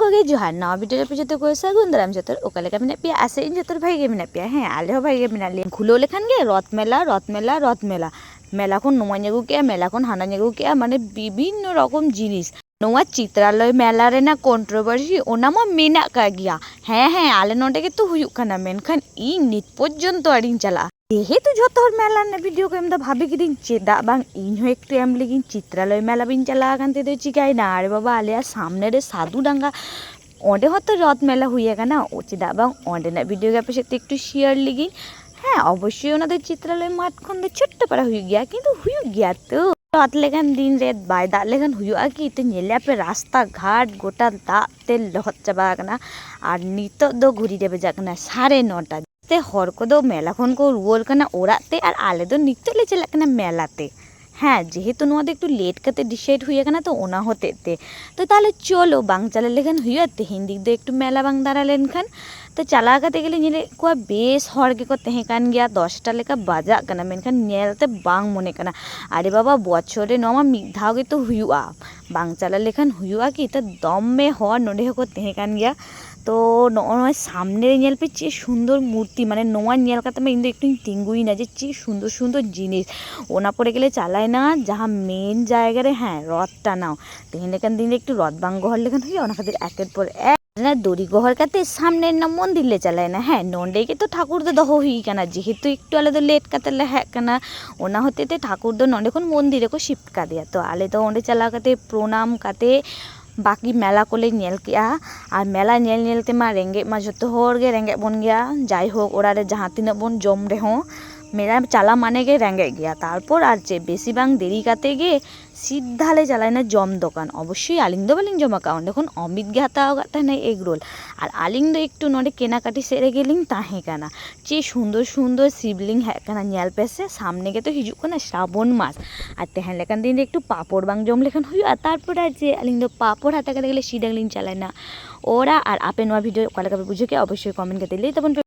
ᱠᱚᱜᱮ ᱡᱚᱦᱟᱨ ᱱᱟᱣᱟ ᱵᱷᱤᱰᱤᱭᱳ ᱨᱮ ᱡᱚᱛᱚ ᱠᱚ ᱥᱟᱹᱜᱩᱱ ᱫᱟᱨᱟᱢ ᱡᱚᱛᱚ ᱚᱠᱟ ᱞᱮᱠᱟ ᱢᱮᱱᱟᱜ ᱯᱮᱭᱟ ᱟᱥᱮ ᱤᱧ ᱡᱚᱛᱚ ᱵᱷᱟᱜᱮ ᱜᱮ ᱢᱮᱱᱟᱜ ᱯᱮᱭᱟ ᱦᱮᱸ ᱟᱞᱮ ᱦᱚᱸ ᱵᱷᱟᱜᱮ ᱜᱮ ᱢᱮᱱᱟᱜ ᱞᱮᱭᱟ ᱠᱷᱩᱞᱟᱹᱣ ᱞᱮᱠᱷᱟन ᱜᱮ ᱨᱚᱛ ᱢᱮলা ᱢᱮला ᱠᱷᱚᱱ ᱱᱚᱣᱟᱧ ᱟᱹᱜᱩ ᱠᱮᱜᱼᱟ ᱢᱮला ᱠᱷᱚᱱ ᱦᱟᱱᱟᱧ ᱟᱹᱜᱩ ᱠᱮᱜᱼᱟ ᱢᱟᱱᱮ ᱵᱤᱵᱷᱤᱱᱱᱚ ᱨᱚᱠᱚᱢ ᱡᱤᱱᱤᱥ ᱱᱚᱣᱟ चित्रालय मेला रेना कन्ट्रोवर्सी ओना मा मेनाक का गिया ᱦᱮᱸ ᱟᱞᱮ ᱱᱚᱰᱮ ᱜᱮᱛᱚ ᱦᱩᱭᱩᱜ ᱠᱟᱱᱟ ᱢᱮᱱᱠᱷᱟन ᱤᱧ ᱱᱤᱛ ᱯᱚᱨᱡᱚᱱᱛᱚ ᱟᱹᱰᱤᱧ ᱪᱟᱞᱟᱜᱼᱟ যেহেতু ᱡᱚᱛᱚ ᱦᱚᱲ মেলা ᱨᱮᱱᱟᱜ ᱵᱷᱤᱰᱤᱭᱳ ᱠᱚ ᱮᱢ ᱫᱟ ᱵᱷᱟᱵᱤ ᱠᱤᱫᱤᱧ ᱪᱮᱫᱟᱜ ᱵᱟᱝ ᱤᱧ ᱦᱚᱸ একটু ᱮᱢ ᱞᱮᱜᱤᱧ चित्रालय मेला ᱵᱤᱧ ᱪᱟᱞᱟᱣ ᱟᱠᱟᱱ ᱛᱮᱫᱚ ᱪᱤᱠᱟᱹᱭᱱᱟ ᱟᱨᱮ ᱵᱟᱵᱟ ᱟᱞᱮᱭᱟᱜ ᱥᱟᱢᱱᱮ ᱨᱮ ᱥᱟᱫᱩ ᱰᱟᱸᱜᱟ ᱚᱸᱰᱮ ᱦᱚᱸᱛᱚ রথ মেলা ᱦᱩᱭ ᱟᱠᱟᱱᱟ ᱪᱮᱫᱟᱜ ᱵᱟᱝ ᱚᱸᱰᱮᱱᱟᱜ ᱵᱷᱤᱰᱤᱭᱳ ᱜᱮ ᱟᱯᱮ ᱥᱟথে একটু শেয়ার ᱞᱮᱜᱤᱧ ᱦᱮᱸ ᱚᱵᱚᱥᱥᱳᱭ ᱚᱱᱟ ᱫᱚ चित्रालय माठ ᱠᱷᱚᱱ ᱫᱚ ᱪᱷᱳᱴ্ᱴᱚ ᱯᱟᱲᱟ ᱦᱩᱭᱩᱜ ᱜᱮᱭᱟ ᱠᱤᱱᱛᱩ ᱦᱩᱭᱩᱜ ᱜᱮᱭᱟ ᱛᱚ রথ লেখান দিন রে বাই দাগ লেখান হুᱭᱩᱜᱼᱟ কি ᱛᱚ ᱧᱮᱞᱮ ᱟᱯᱮ রাস্তা ঘাট গোটা দাগ তে লহᱚᱫ ᱪᱟᱵᱟ ᱟᱠᱟᱱᱟ ᱟᱨ ᱱᱤᱛᱚᱜ ᱫᱚ ᱜᱷᱩᱲᱤ ᱨᱮ ᱵᱟᱡᱟᱜ ᱠᱟᱱᱟ 9:30 তে ᱦᱚᱲ ᱠᱚᱫᱚ ᱢᱮᱞᱟ ᱠᱷᱚᱱ ᱠᱚ ᱨᱩᱣᱟᱹᱲ ᱠᱟᱱᱟ ᱚᱲᱟᱜ ᱛᱮ ᱟᱨ ᱟᱞᱮ ᱫᱚ ᱱᱤᱛᱚᱜ ᱞᱮ ᱪᱟᱞᱟᱜ ᱠᱟᱱᱟ ᱢᱮᱞᱟ তে হ্যাঁ যেহেতু ᱱᱚᱣᱟ ᱫᱚ একটু লেট ᱠᱟᱛᱮ ডিসাইড ᱦᱩᱭ ᱟᱠᱟᱱᱟ ᱛᱚ ᱚᱱᱟ ᱦᱚᱛᱮᱡ ᱛᱮ তো তাহলে চলো ᱵᱟᱝ ᱪᱟᱞᱟᱣ ᱞᱮᱠᱷᱟᱱ ᱦᱩᱭᱩᱜᱼᱟ ᱛᱮᱦᱮᱧ ᱫᱤᱠ ᱫᱚ একটু ᱢᱮᱞᱟ ᱵᱟᱝ ᱫᱟᱬᱟ ᱞᱮᱱᱠᱷᱟᱱ তো ᱪᱟᱞᱟᱣ ᱠᱟᱛᱮ ᱜᱮᱞᱮ ᱧᱮᱞᱮᱫ ᱠᱚᱣᱟ ᱵᱮᱥ ᱦᱚᱲ ᱜᱮᱠᱚ ᱛᱟᱦᱮᱸ ᱠᱟᱱ ᱜᱮᱭᱟ 10টা ᱞᱮᱠᱟ ᱵᱟᱡᱟᱜ ᱠᱟᱱᱟ ᱢᱮᱱᱠᱷᱟन ᱧᱮᱞᱛᱮ ᱵᱟᱝ ᱢᱚᱱᱮ ᱠᱟᱱᱟ ᱟᱨᱮ ᱵᱟᱵᱟ ᱵᱚᱪᱷᱚᱨ ᱨᱮ ᱱᱚᱣᱟ ᱢᱤᱫ ᱫᱷᱟᱣ ᱜᱮᱛᱚ ᱦᱩᱭᱩᱜᱼᱟ ᱵᱟᱝ ᱪᱟᱞᱟᱣ ᱞᱮᱠᱷᱟᱱ ᱦᱩᱭᱩᱜᱼᱟ ᱠᱤ ᱛᱚ ᱫᱚᱢᱮ ᱦᱚᱲ ᱱᱚᱰᱮ ᱦᱚᱸᱠᱚ ᱛᱟᱦᱮᱸ ᱠᱟᱱ ᱜᱮᱭᱟ তো নয় সামনে ᱧᱮᱞ ᱯᱮ ᱪᱮᱫ সুন্দর মূর্তি মানে নোয়া ᱧᱮᱞ ᱠᱟᱛᱮ ᱢᱟ ᱤᱧ ᱫᱚ একটুᱧ ᱛᱤᱸᱜᱩᱭᱱᱟ ᱡᱮ ᱪᱮᱫ সুন্দর সুন্দর জিনিস ওনা পরে গেলে চালায়না ᱡᱟᱦᱟᱸ মেন জায়গা রে হ্যাঁ রথ টানাও তেহেᱧ লেখান দিন একটু রথ বাং গহর লেখান ᱦᱩᱭᱩᱜᱼᱟ ᱚᱱᱟ ᱠᱷᱟᱹᱛᱤᱨ ᱮকের ᱯᱚর এক দড়ি গহর কাতে সামনে না মন্দির লে চালায়না হ্যাঁ নন্ডে ᱜᱮ ᱛᱚ ᱴᱷᱟকুর ᱫᱚ ᱫᱚᱦᱚ ᱦᱩᱭ ᱠᱟᱱᱟ যেহেতু একটু ᱟᱞᱮ ᱫᱚ লেট ᱠᱟᱛᱮ ᱞᱮ ᱦᱮᱡ ᱠᱟᱱᱟ ᱚᱱᱟ ᱦᱚᱛᱮ ᱛᱮ ᱴᱷᱟকুর ᱫᱚ ᱱᱚᱰᱮ ᱠᱷᱚᱱ মন্দিরে ᱠᱚ শিফট ᱠᱟᱫᱮᱭᱟ ᱛᱚ ᱟᱞᱮ ᱫᱚ ᱚᱸᱰᱮ ᱪᱟᱞᱟᱣ ᱠᱟᱛᱮ ᱯᱨᱚᱱᱟᱢ ᱠᱟᱛᱮ बाकी मेला को ले ᱧᱮᱞ ᱠᱮᱜᱼᱟ ᱟᱨ ᱢᱮᱞᱟ ᱧᱮᱞ ᱛᱮ ᱢᱟ ᱨᱮᱸᱜᱮᱡ ᱢᱟ ᱡᱚᱛᱚ ᱦᱚᱲ ᱜᱮ ᱨᱮᱸᱜᱮᱡ ᱵᱚᱱ ᱜᱮᱭᱟ ᱡᱟᱭ ᱦᱳᱠ ᱚᱲᱟᱜ ᱨᱮ ᱡᱟᱦᱟᱸ ᱛᱤᱱᱟᱹᱜ ᱵᱚᱱ ᱡᱚᱢ ᱨᱮᱦᱚᱸ मेला ᱪᱟᱞᱟ ᱢᱟᱱᱮ ᱜᱮ ᱨᱮᱸᱜᱮᱡ ᱜᱮᱭᱟ ᱛᱟᱨᱯᱚᱨ ᱟᱨ ᱪᱮᱫ ᱵᱮᱥᱤ ᱵᱟᱝ ᱫᱮᱨᱤ ᱠᱟᱛᱮ ᱜᱮ সিদ্ধা লে চালায়না জম দোকান অবশ্যই আলিং ᱫᱚ ᱵᱟᱹᱞᱤᱧ ᱡᱚᱢ ᱟᱠᱟᱫᱼᱟ ᱚᱸᱰᱮ ᱠᱷᱚᱱ ᱚᱢᱤᱛ ᱜᱮ ᱦᱟᱛᱟᱣ ᱟᱠᱟᱫ ᱛᱟᱦᱮᱱᱟᱭ ᱮᱜᱽ ᱨᱳᱞ ᱟᱨ ᱟᱹᱞᱤᱧ ᱫᱚ একটু ᱱᱚᱰᱮ কেনাকাটি ᱥᱮᱫ ᱨᱮᱜᱮᱞᱤᱧ ᱛᱟᱦᱮᱸ ᱠᱟᱱᱟ ᱪᱮᱫ সুন্দর সুন্দর শিবলিং ᱦᱮᱡ ᱠᱟᱱᱟ ᱧᱮᱞ ᱯᱮ ᱥᱮ ᱥᱟᱢᱱᱮ ᱜᱮᱛᱚ ᱦᱤᱡᱩᱜ ᱠᱟᱱᱟ ᱥᱨᱟᱵᱚᱱ ᱢᱟস ᱟᱨ ᱛᱮᱦᱮᱧ ᱞᱮᱠᱟᱱ ᱫᱤᱱ ᱨᱮ একটু পাপড় ᱵᱟᱝ ᱡᱚᱢ ᱞᱮᱠᱷᱟᱱ ᱦᱩᱭᱩᱜᱼᱟ ᱛᱟᱨᱯᱚᱨ ᱟᱨ ᱪᱮᱫ ᱟᱹᱞᱤᱧ ᱫᱚ ᱯᱟᱯড় ᱦᱟᱛᱟᱣ ᱠᱟᱛᱮ ᱜᱮᱞᱮ ᱥᱤᱫᱟᱹ ᱞᱤᱧ ᱪᱟᱞᱟᱭᱱᱟ ᱚᱲᱟᱜ ᱟᱨ ᱟᱯᱮ ᱱᱚᱣᱟ ᱵᱷᱤᱰᱤᱭᱳ ᱚᱠᱟ ᱞᱮᱠᱟ ᱯᱮ ᱵᱩᱡᱷᱟᱹᱣ ᱠᱮᱜᱼᱟ ᱚᱵᱚᱥᱥᱳᱭ ᱠᱚᱢᱮᱱᱴ ᱠᱟᱛᱮ ᱞᱟᱹᱭ ᱛᱟᱵᱚᱱ ᱯᱮ